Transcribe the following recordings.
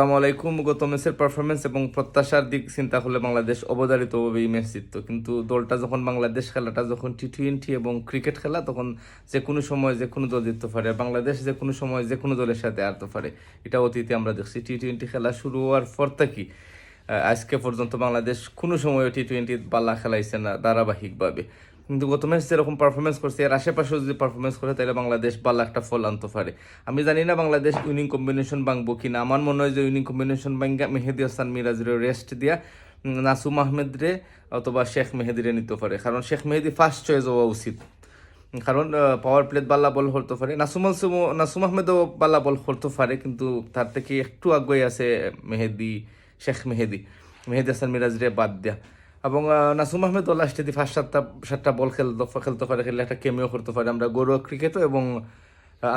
আসসালামু আলাইকুম। গত ম্যাচের পারফরমেন্স এবং প্রত্যাশার দিক চিন্তা করলে বাংলাদেশ অবধারিতভাবেই ম্যাচ জিততো, কিন্তু দলটা যখন বাংলাদেশ খেলাটা যখন টি-20 এবং ক্রিকেট খেলা, তখন যে কোনো সময় যে কোনো দল জিততে পারে। বাংলাদেশ যে কোনো সময় যে কোনো দলের সাথে হারতে পারে, এটা অতীতে আমরা দেখছি। টি-20 খেলা শুরু হওয়ার পর থেকে আজকে পর্যন্ত বাংলাদেশ কোনো সময় টি-20 বাল্লা খেলাইছে না ধারাবাহিকভাবে। কিন্তু গত ম্যাচ যেরকম পারফরমেন্স করছে, এর আশেপাশেও যদি পারফরমেন্স করে, তাহলে বাংলাদেশ ভালো একটা ফল আনতে পারে। আমি জানি না বাংলাদেশ উইনিং কম্বিনেশন ভাঙবো কিনা। আমার মনে হয় যে উইনিং কম্বিনেশন ভাঙ্গা মেহেদী হাসান মিরাজের রেস্ট দিয়া নাসুম আহমেদ রে অথবা শেখ মেহেদিরে নিতে পারে, কারণ শেখ মেহেদী ফার্স্ট চয়েস হওয়া উচিত। কারণ পাওয়ার প্লেট বাল্লা বল করতে পারে, নাসুম আহমেদও বাল্লা বল করতে পারে, কিন্তু তার থেকে একটু আগে আছে শেখ মেহেদী হাসান মিরাজরে বাদ দেয়া। এবং নাসুম আহমেদ ও লাস্টে দিয়ে ফার্স্ট সাতটা বল খেলতে পারে, খেললে একটা কেমিও করতে পারে। আমরা ঘরোয়া ক্রিকেটও এবং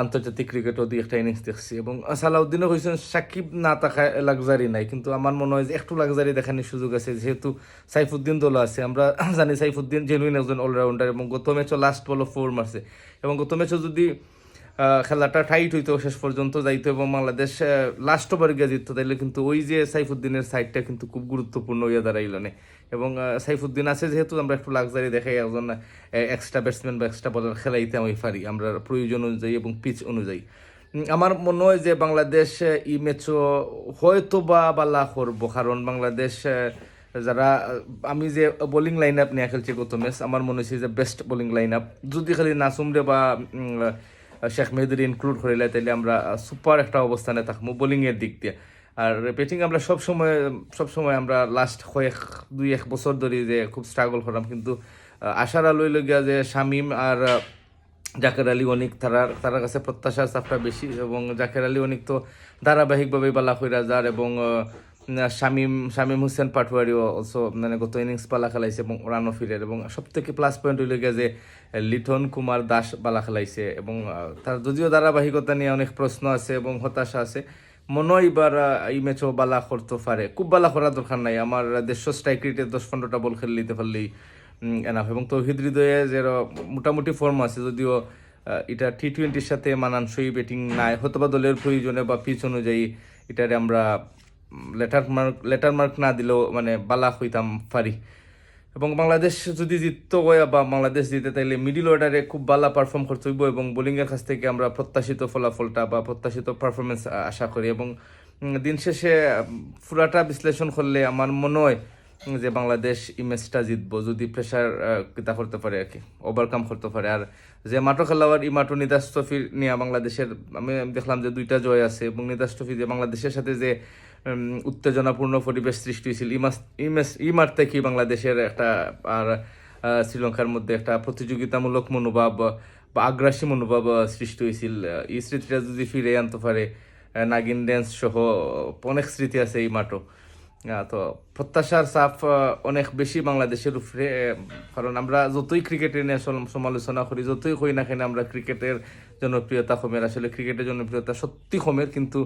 আন্তর্জাতিক ক্রিকেটও দিয়ে একটা ইনিংস দেখছি। এবং সালাউদ্দিনও হয়েছেন সাকিব না থাকায় লাক্সারি নাই, কিন্তু আমার মনে হয় যে একটু লাক্সারি দেখানোর সুযোগ আছে, যেহেতু সাইফুদ্দিন দল আছে। আমরা জানি সাইফুদ্দিন জেনুইন একজন অলরাউন্ডার, এবং গত ম্যাচও লাস্ট বলও 4 মারছে। এবং গত ম্যাচও যদি খেলাটা টাইট হইতো, শেষ পর্যন্ত যাইতো এবং বাংলাদেশ লাস্ট ওভার গিয়ে জিততো, তাইলে কিন্তু ওই যে সাইফুদ্দিনের সাইডটা কিন্তু খুব গুরুত্বপূর্ণ হইয়া দাঁড়াইল না। এবং সাইফুদ্দিন আছে যেহেতু, আমরা একটু লাক্সারি দেখাই একজন এক্সট্রা ব্যাটসম্যান বা এক্সট্রা বলার খেলাইতে আমি পারি আমরা প্রয়োজন অনুযায়ী এবং পিচ অনুযায়ী। আমার মনে হয় যে বাংলাদেশ এই ম্যাচও হয়তো বা বালা করবো, কারণ বাংলাদেশ যারা আমি যে বোলিং লাইন আপ নিয়ে খেলছি গত ম্যাচ, আমার মনে হচ্ছে যে বেস্ট বোলিং লাইন আপ। যদি খালি নাসুম রে বা শেখ মেহেদির ইনক্লুড করিলে, তাইলে আমরা সুপার একটা অবস্থানে থাকবো বোলিংয়ের দিক দিয়ে। আর ব্যাটিং আমরা সবসময় আমরা লাস্ট দুই এক বছর ধরে যে খুব স্ট্রাগল করলাম, কিন্তু আশার আলোয় লগিয়া যে শামিম আর জাকের আলী অনিক তার কাছে প্রত্যাশার চাপটা বেশি। এবং জাকের আলী অনিক তো ধারাবাহিকভাবে বালা কইরা যার, এবং শামিম হোসেন পাটোয়ারিও অলসো মানে গত ইনিংস পালা খেলাইছে এবং রানও ফিরের। এবং সব থেকে প্লাস পয়েন্ট হইল গিয়া যে লিটন কুমার দাস বালা খেলাইছে। এবং তার যদিও ধারাবাহিকতা নিয়ে অনেক প্রশ্ন আছে এবং হতাশা আছে, মনে হয় এবার এই ম্যাচও বালা করতে পারে। খুব বালা করার দরকার নাই, আমার দেড়শো স্ট্রাইক রেটে 10-15টা বল খেলে নিতে পারলেই এনাফ। এবং তৌহিদ হৃদয়ে যে মোটামুটি ফর্ম আছে, যদিও এটা টি-20 সাথে মানানসই ব্যাটিং নাই, হয়তো বা দলের প্রয়োজনে বা পিচ অনুযায়ী এটারে আমরা লেটার মার্ক না দিলেও মানে বালা হইতাম পারি। এবং বাংলাদেশ যদি জিততো বা বাংলাদেশ জিতে, তাইলে মিডিল অর্ডারে খুব ভালো পারফর্ম করতে হইব, এবং বোলিংয়ের কাছ থেকে আমরা প্রত্যাশিত ফলাফলটা বা প্রত্যাশিত পারফরমেন্স আশা করি। এবং দিন শেষে পুরাটা বিশ্লেষণ করলে আমার মনে হয় যে বাংলাদেশ এই ম্যাচটা জিতবো, যদি প্রেশার কিতা করতে পারে আর কি, ওভারকাম করতে পারে। আর যে মাঠো খেলোয়াড় এই মাঠো নিতাস ট্রফি নিয়ে বাংলাদেশের আমি দেখলাম যে 2টা জয় আছে। এবং নিতাস ট্রফি যে বাংলাদেশের সাথে যে উত্তেজনাপূর্ণ পরিবেশ সৃষ্টি হয়েছিল, এই মাঠ থেকেই বাংলাদেশের একটা আর শ্রীলঙ্কার মধ্যে একটা প্রতিযোগিতামূলক মনোভাব বা আগ্রাসী মনোভাব সৃষ্টি হয়েছিল। এই স্মৃতিটা যদি ফিরে আনতে পারে, নাগিন ড্যান্স সহ অনেক স্মৃতি আছে এই মাঠও। তো প্রত্যাশার চাপ অনেক বেশি বাংলাদেশের উপরে, কারণ আমরা যতই ক্রিকেটের নিয়ে সমালোচনা করি, যতই করি না কেন আমরা ক্রিকেটের জনপ্রিয়তা কমের, আসলে ক্রিকেটের জনপ্রিয়তা সত্যি কমের। কিন্তু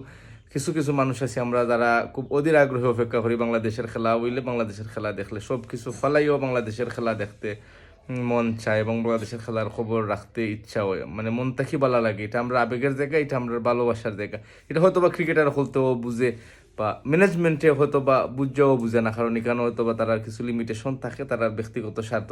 কিছু কিছু মানুষ আছে আমরা যারা খুব অধীর আগ্রহে অপেক্ষা করি বাংলাদেশের খেলা হইলে, বাংলাদেশের খেলা দেখলে সব কিছু ফালাইও বাংলাদেশের খেলা দেখতে মন চায় এবং বাংলাদেশের খেলার খবর রাখতে ইচ্ছা হয়। মানে মনটা কি ভালো লাগে, এটা আমরা আবেগের জায়গা, এটা আমরা ভালোবাসার জায়গা। এটা হয়তো বা ক্রিকেটার হলতেও বুঝে বা ম্যানেজমেন্টে হয়তো বা বুঝেও বুঝে না, কারণ এখানে হয়তো বা তারা কিছু লিমিটেশন থাকে, তারা ব্যক্তিগত স্বার্থ